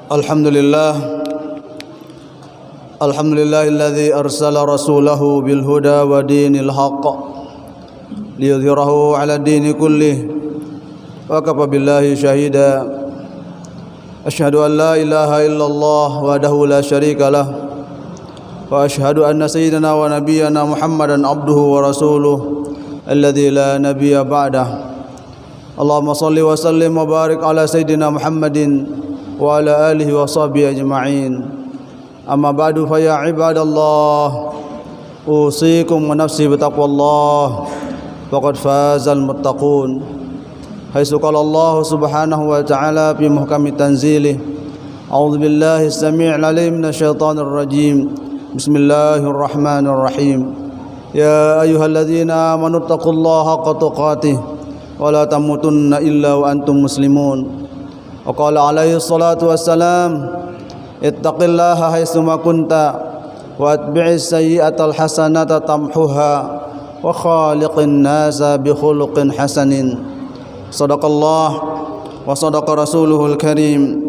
Alhamdulillahilladzi arsala rasulahu bil huda wa dinil haqq liyudhhirahu 'ala dini kullih wa kafa billahi shahida. Asyhadu an la ilaha illallah wahdahu la syarika lah wa asyhadu anna sayyidana wa nabiyyana Muhammadan abduhu wa rasuluh alladzi la nabiyya ba'dah. Allahumma shalli wa sallim wa barik ala sayyidina Muhammadin wa ala alihi wa sahbihi ajma'in. Amma ba'du fa ya ibadallah, usikum wa nafsi bitaqwallah, faqad fazal muttaqun. Haitsu qala Allah subhanahu wa ta'ala fi muhkami tanzilih, a'udzu billahi as-sami'il 'alim minasyaitonir rajim. Bismillahirrahmanirrahim. Ya ayyuhalladzina amanu taqullaha haqqa tuqatih wa la tamutunna illa wa antum muslimun. Wa qala alaihi salatu wassalam, ittaqillaha haitsuma kunta wa atbi'is sayyi'atal hasanata tamhuha wa khaliqin nasa bi khuluqin hasanin. Sadaqallah wa sadaqa rasuluhul karim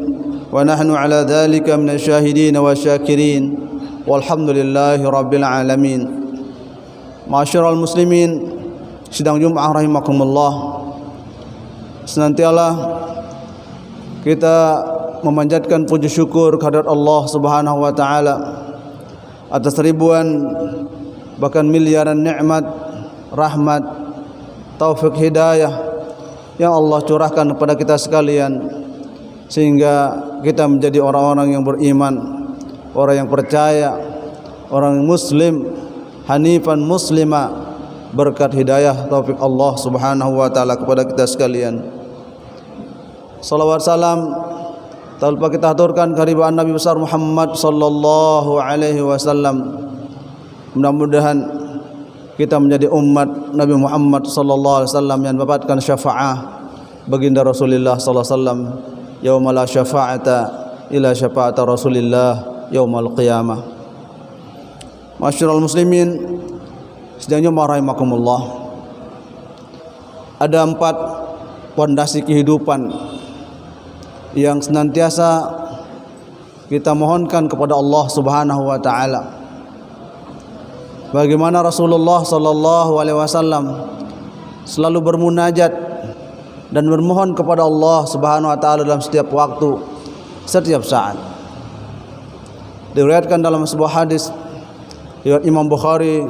wa nahnu ala dzalika minasyahidin wa syakirin walhamdulillahi rabbil alamin. Ma'asyiral muslimin sidang Jumat rahimakumullah, senantiasa kita memanjatkan puji syukur kehadirat Allah Subhanahu wa taala atas ribuan bahkan miliaran nikmat, rahmat, taufik, hidayah yang Allah curahkan kepada kita sekalian, sehingga kita menjadi orang-orang yang beriman, orang yang percaya, orang yang muslim, hanifan muslima, berkat hidayah taufik Allah Subhanahu wa taala kepada kita sekalian. Salawat salam tanpa kita aturkan kehadiran Nabi besar Muhammad sallallahu alaihi wasallam. Mudah-mudahan kita menjadi umat Nabi Muhammad sallallahu alaihi wasallam yang mendapatkan syafaat baginda Rasulullah sallallahu alaihi wasallam yauma la syafa'ata ila syafa'ati Rasulillah yaumal qiyamah. Masyiral muslimin sedang rahimakumullah, ada 4 pondasi kehidupan yang senantiasa kita mohonkan kepada Allah Subhanahu wa taala. Bagaimana Rasulullah sallallahu alaihi wasallam selalu bermunajat dan bermohon kepada Allah Subhanahu wa taala dalam setiap waktu, setiap saat. Diriwayatkan dalam sebuah hadis riwayat Imam Bukhari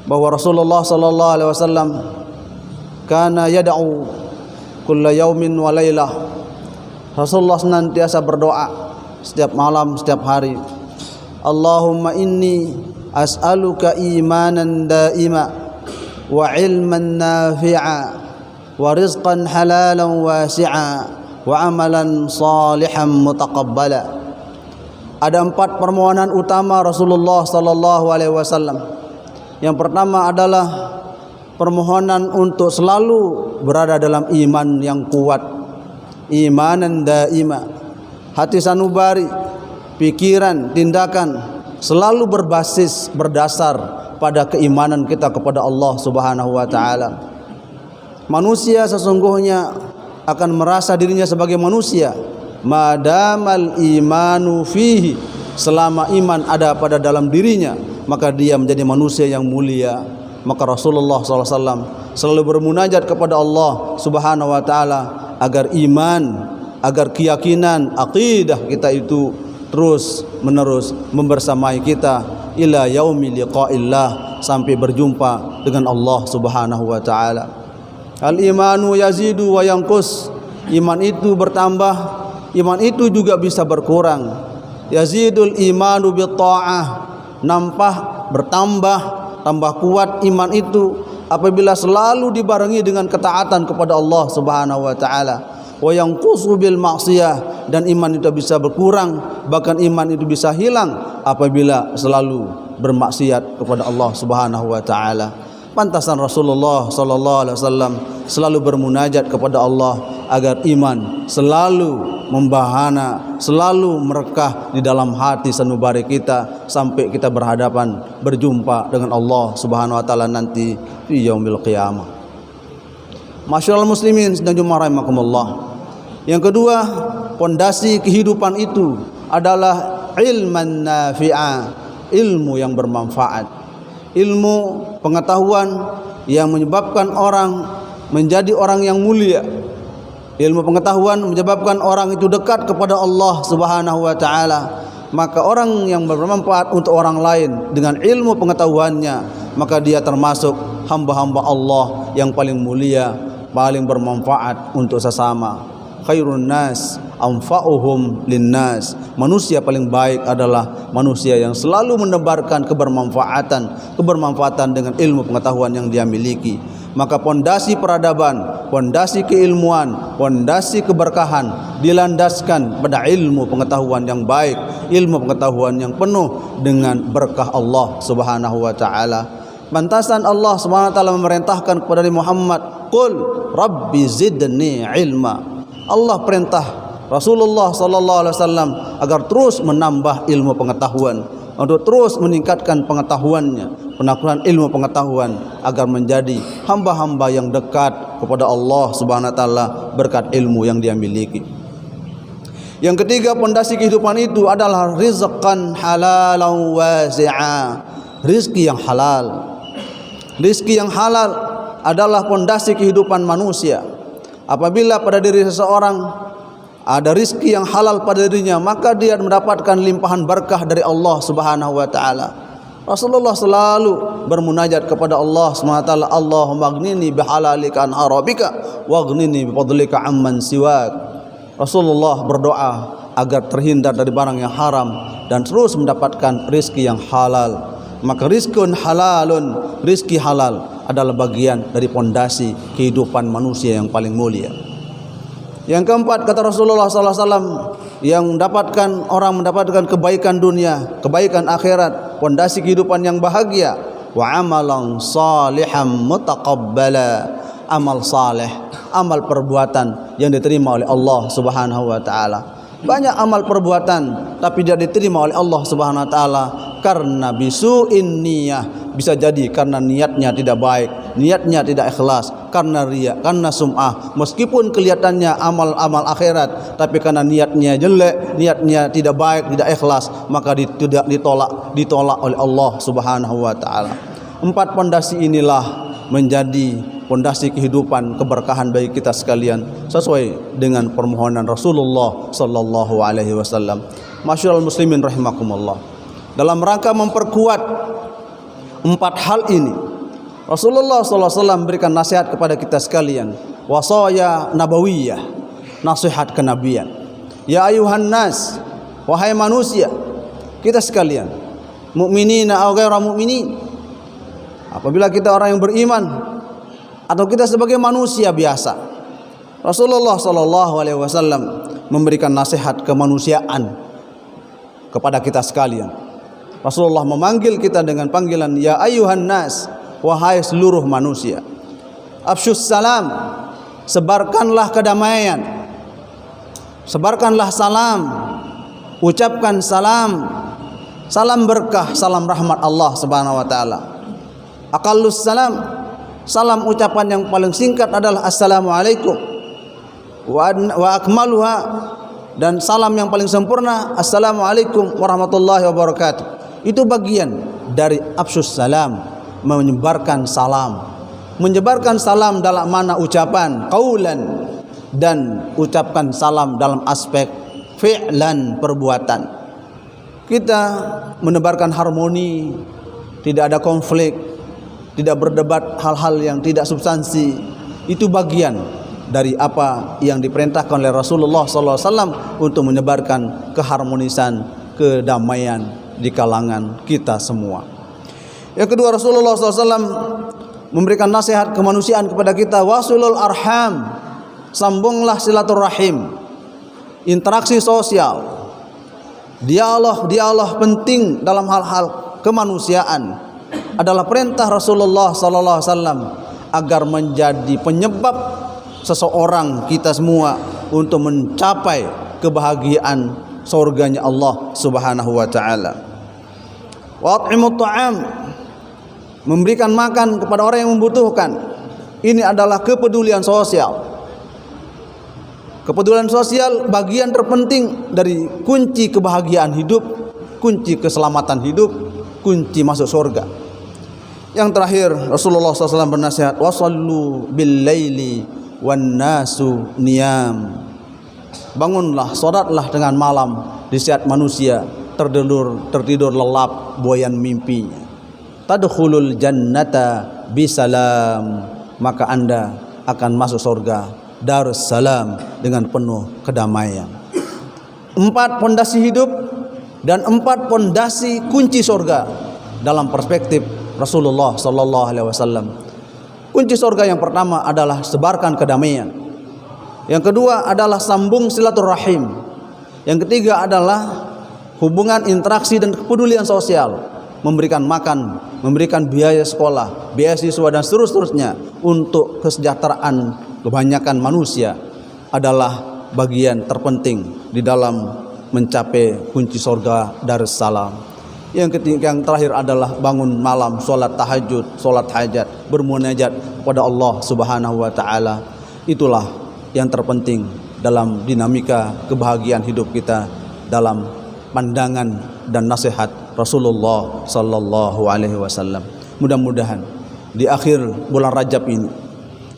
bahwa Rasulullah sallallahu alaihi wasallam kana yad'u kulla yaumin wa lailah. Rasulullah senantiasa berdoa setiap malam, setiap hari. Allahumma inni as'aluka imanan daima wa ilman nafi'a wa rizqan halalan wasi'a wa amalan salihan mutaqabbala. Ada 4 permohonan utama Rasulullah sallallahu alaihi wasallam. Yang pertama adalah permohonan untuk selalu berada dalam iman yang kuat, imanan daima, hati sanubari, pikiran, tindakan selalu berbasis, berdasar pada keimanan kita kepada Allah Subhanahu wa taala. Manusia sesungguhnya akan merasa dirinya sebagai manusia madamal imanu fihi, selama iman ada pada dalam dirinya maka dia menjadi manusia yang mulia. Maka Rasulullah SAW selalu bermunajat kepada Allah Subhanahu wa taala agar iman, agar keyakinan, akidah kita itu terus menerus membersamai kita ila yaumi liqa'illah, sampai berjumpa dengan Allah Subhanahu wa taala. Al imanu yazidu wa yanqus, iman itu bertambah, iman itu juga bisa berkurang. Yazidul imanu bi ta'ah, nampak bertambah, tambah kuat iman itu apabila selalu dibarengi dengan ketaatan kepada Allah Subhanahu wa taala. Wa yanqusu bil ma'siyah, dan iman itu bisa berkurang, bahkan iman itu bisa hilang apabila selalu bermaksiat kepada Allah Subhanahu wa taala. Pantasan Rasulullah sallallahu alaihi wasallam selalu bermunajat kepada Allah agar iman selalu membahana, selalu merekah di dalam hati sanubari kita sampai kita berhadapan berjumpa dengan Allah Subhanahu wa taala nanti di yaumil qiyamah. Masyaallah muslimin sedang rahimakumullah. Yang kedua, pondasi kehidupan itu adalah ilman nafi'a, ilmu yang bermanfaat, ilmu pengetahuan yang menyebabkan orang menjadi orang yang mulia. Ilmu pengetahuan menyebabkan orang itu dekat kepada Allah Subhanahu wa taala. Maka orang yang bermanfaat untuk orang lain dengan ilmu pengetahuannya, maka dia termasuk hamba-hamba Allah yang paling mulia, paling bermanfaat untuk sesama. Khairun nas anfa'uhum linnas. Manusia paling baik adalah manusia yang selalu menebarkan kebermanfaatan dengan ilmu pengetahuan yang dia miliki. Maka pondasi peradaban, pondasi keilmuan, pondasi keberkahan dilandaskan pada ilmu pengetahuan yang baik, ilmu pengetahuan yang penuh dengan berkah Allah Subhanahu wa taala. Pantasan Allah Subhanahu wa taala memerintahkan kepada Nabi Muhammad, "Qul rabbi zidni ilma." Allah perintah Rasulullah sallallahu alaihi wasallam agar terus menambah ilmu pengetahuan, untuk terus meningkatkan pengetahuannya, penaklukan ilmu pengetahuan agar menjadi hamba-hamba yang dekat kepada Allah Subhanahu wa taala berkat ilmu yang dia miliki. Yang ketiga, pondasi kehidupan itu adalah rizqan halalan wasi'a, rizki yang halal. Rizki yang halal adalah pondasi kehidupan manusia. Apabila pada diri seseorang ada rizki yang halal pada dirinya, maka dia mendapatkan limpahan berkah dari Allah Subhanahu wa taala. Rasulullah selalu bermunajat kepada Allah Subhanahu wa taala, Allahumma aghnini bihalalika an harabika waghnini bifadlika amman siwak. Rasulullah berdoa agar terhindar dari barang yang haram dan terus mendapatkan rizki yang halal. Maka rizkun halalun, rizki halal adalah bagian dari pondasi kehidupan manusia yang paling mulia. Yang keempat, kata Rasulullah SAW, yang orang mendapatkan kebaikan dunia, kebaikan akhirat, pondasi kehidupan yang bahagia, wa amalan salihan mutaqabbala, amal saleh, amal perbuatan yang diterima oleh Allah Subhanahu wa taala. Banyak amal perbuatan tapi dia diterima oleh Allah Subhanahu wa taala karena bisu'in niyah. Bisa jadi karena niatnya tidak baik, niatnya tidak ikhlas, karena riya, karena sum'ah. Meskipun kelihatannya amal-amal akhirat, tapi karena niatnya jelek, niatnya tidak baik, tidak ikhlas, maka ditolak oleh Allah Subhanahu wa taala. Empat pondasi inilah menjadi pondasi kehidupan keberkahan bagi kita sekalian, sesuai dengan permohonan Rasulullah sallallahu alaihi wasallam. Masyaallah muslimin rahimakumullah. Dalam rangka memperkuat empat hal ini, Rasulullah sallallahu alaihi wasallam memberikan nasihat kepada kita sekalian, wasaya nabawiyah, nasihat kenabian. Ya ayuhan nas, wahai manusia, kita sekalian, mukminina aw ghairu mukminin. Apabila kita orang yang beriman atau kita sebagai manusia biasa, Rasulullah sallallahu alaihi wasallam memberikan nasihat kemanusiaan kepada kita sekalian. Rasulullah memanggil kita dengan panggilan ya ayyuhan nas, wahai seluruh manusia. Afsyus salam, sebarkanlah kedamaian, sebarkanlah salam, ucapkan salam, salam berkah, salam rahmat Allah Subhanahu wa taala. Aqallus salam, salam ucapan yang paling singkat adalah assalamualaikum. Wa akmaluha, dan salam yang paling sempurna assalamualaikum warahmatullahi wabarakatuh. Itu bagian dari afsyus salam, menyebarkan salam. Menyebarkan salam dalam mana ucapan qaulan, dan ucapkan salam dalam aspek fi'lan, perbuatan. Kita menebarkan harmoni, tidak ada konflik, tidak berdebat hal-hal yang tidak substansi. Itu bagian dari apa yang diperintahkan oleh Rasulullah SAW untuk menyebarkan keharmonisan, kedamaian di kalangan kita semua. Yang kedua, Rasulullah SAW memberikan nasihat kemanusiaan kepada kita, wasulul arham, sambunglah silaturahim, interaksi sosial, dialog penting dalam hal-hal kemanusiaan adalah perintah Rasulullah SAW agar menjadi penyebab seseorang, kita semua, untuk mencapai kebahagiaan surganya Allah Subhanahu wa taala. Wa at'imut ta'am, memberikan makan kepada orang yang membutuhkan. Ini adalah kepedulian sosial. Kepedulian sosial bagian terpenting dari kunci kebahagiaan hidup, kunci keselamatan hidup, kunci masuk surga. Yang terakhir, Rasulullah SAW bernasihat, wasallu bil laili wan nasu niyam. Bangunlah, salatlah dengan malam di saat manusia tertidur lelap boyan mimpi. Tadkhulul jannata bisalam, maka Anda akan masuk surga Darussalam dengan penuh kedamaian. 4 pondasi hidup dan 4 pondasi kunci surga dalam perspektif Rasulullah sallallahu alaihi wasallam. Kunci surga yang pertama adalah sebarkan kedamaian. Yang kedua adalah sambung silaturahim. Yang ketiga adalah hubungan interaksi dan kepedulian sosial, memberikan makan, memberikan biaya sekolah, beasiswa dan seterusnya untuk kesejahteraan kebanyakan manusia adalah bagian terpenting di dalam mencapai kunci surga Darussalam. Yang terakhir adalah bangun malam, solat tahajud, solat hajat, bermunajat kepada Allah Subhanahu wa taala. Itulah yang terpenting dalam dinamika kebahagiaan hidup kita dalam pandangan dan nasihat Rasulullah sallallahu alaihi wasallam. Mudah-mudahan di akhir bulan Rajab ini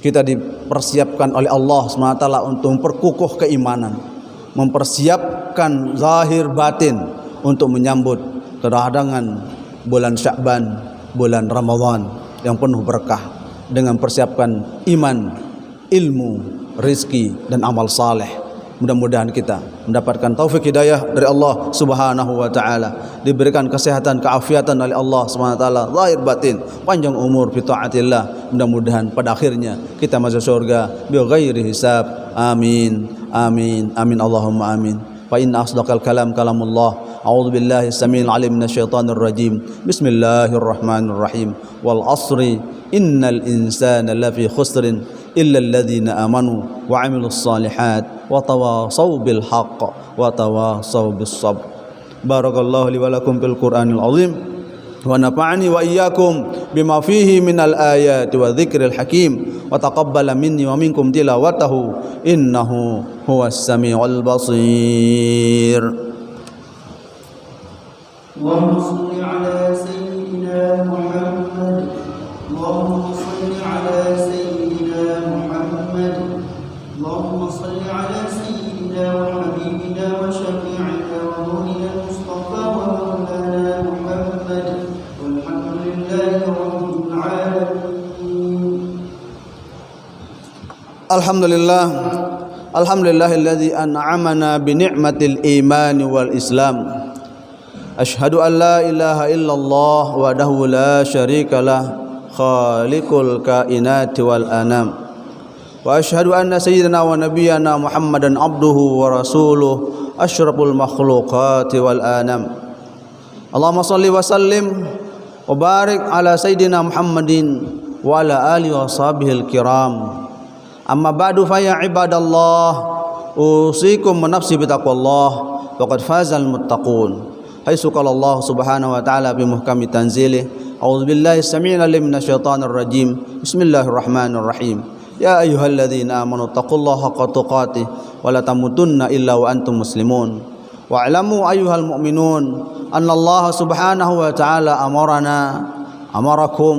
kita dipersiapkan oleh Allah SWT untuk memperkukuh keimanan, mempersiapkan zahir batin untuk menyambut kedatangan bulan Sya'ban, bulan Ramadan yang penuh berkah, dengan persiapkan iman, ilmu, rizki dan amal saleh. Mudah-mudahan kita mendapatkan taufik hidayah dari Allah Subhanahu wa taala, diberikan kesehatan, keafiatan oleh Allah Subhanahu wa taala, zahir batin, panjang umur fi taatillah. Mudah-mudahan pada akhirnya kita masuk surga bi ghairi hisab. Amin. Amin. Amin Allahumma amin. Fa inna asdaqal kalam kalamullah. A'udzu billahi samiil alim minasyaitonir rajim. Bismillahirrahmanirrahim. Wal asri innal insana lafi khusrin illa alladhina amanu wa 'amilus salihat wa tawasaw bil haqq wa tawasaw bis sabr. Barakallahu li wa lakum fil Qur'anil azim wa nafa'ani wa iyyakum bima fihi minal ayati wa dzikril hakim wa taqabbala minni wa minkum tilawatahu innahu huwas samiul basir. Allahumma shalli ala sayyidina Muhammad. Allahumma shalli ala sayyidina Muhammad. Allahumma shalli ala sayyidina wa habibina wa syafi'ina wa nurina Mustafa wa maulana Muhammad. Walhamdulillahi rabbil alamin. Alhamdulillah. Alhamdulillahilladzi an'amana bi ni'matil iman wal islam. Ashhadu an la ilaha illallah wahdahu la syarikalah khaliqul kainati wal anam. Wa ashhadu anna sayyidina wa nabiyyana Muhammadan abduhu wa rasuluh asyraful makhluqati wal anam. Allahumma shalli wa sallim wa barik ala sayyidina Muhammadin wa ala alihi wa sahbihi kiram. Amma ba'du fa ya ibadallah, usikum wa nafsi bitaqwallah faqad fazal muttaqun. Haitsu qala Allah Subhanahu wa ta'ala bi muhkami tanzilih, a'udzu billahi as-sami'il 'alim minasyaitonir rajim. Bismillahirrahmanirrahim. Ya ayyuhalladzina amanu taqullaha haqqa tuqatih wa la tamutunna illa wa antum muslimun. Wa'lamu ayyuhal mu'minun anna Allah Subhanahu wa ta'ala amarakum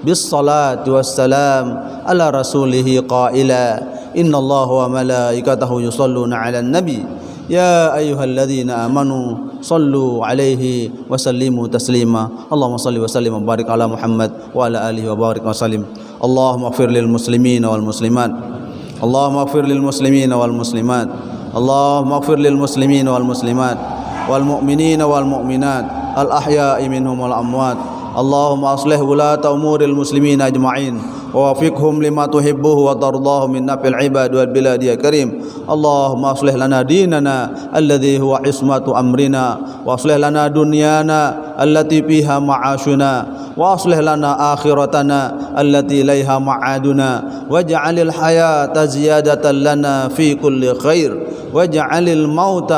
bis salati wassalam ala rasulih qaila innallaha wa malaikatahu yusalluna 'alan nabi ya ayyuhalladzina amanu sallu 'alaihi wa sallimu taslima. Allahumma salli wa sallim wa barik ala Muhammad wa ala alihi wa barik wa sallim. Allahumma ighfir lil muslimina wal muslimat. Allahumma ighfir lil muslimina wal muslimat. Allahumma ighfir lil muslimina wal muslimat wal mu'minina wal mu'minat al ahya'i minhum wal amwat. Allahumma aslih wulata umuril muslimin ajma'in wa wafiqhum lima tuhibbuhu wa tardahu min nafil ibad wal bilad ya karim. Allahumma aslih lana dinana alladhi huwa ismatu amrina wa aslih lana dunyana التي فيها معاشنا وأصلح لنا آخرتنا التي إليها معادنا واجعل الحياة زيادة لنا في كل خير واجعل الموت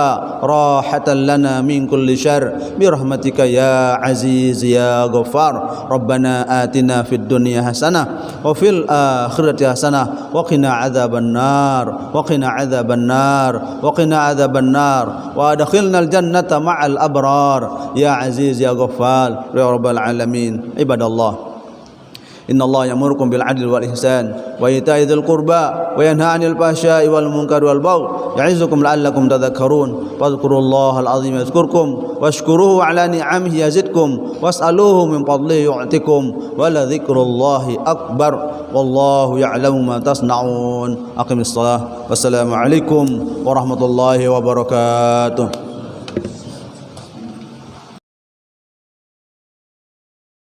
راحة لنا من كل شر برحمتك يا عزيز يا غفار ربنا آتنا في الدنيا حسنة وفي الآخرة حسنة وقنا عذاب النار وقنا عذاب النار وقنا عذاب النار وأدخلنا الجنة مع الأبرار يا عزيز يا غفار يا رب العالمين عباد الله إن الله يأمركم بالعدل والإحسان وإيتاء ذي القربى وينهى عن الفحشاء والمنكر والبغي يعظكم لعلكم تذكرون فاذكروا الله العظيم يذكركم واشكروه على نعمه يزدكم واسألوه من فضله يعطكم ولذكر الله أكبر والله يعلم ما تصنعون أقم الصلاة والسلام عليكم ورحمة الله وبركاته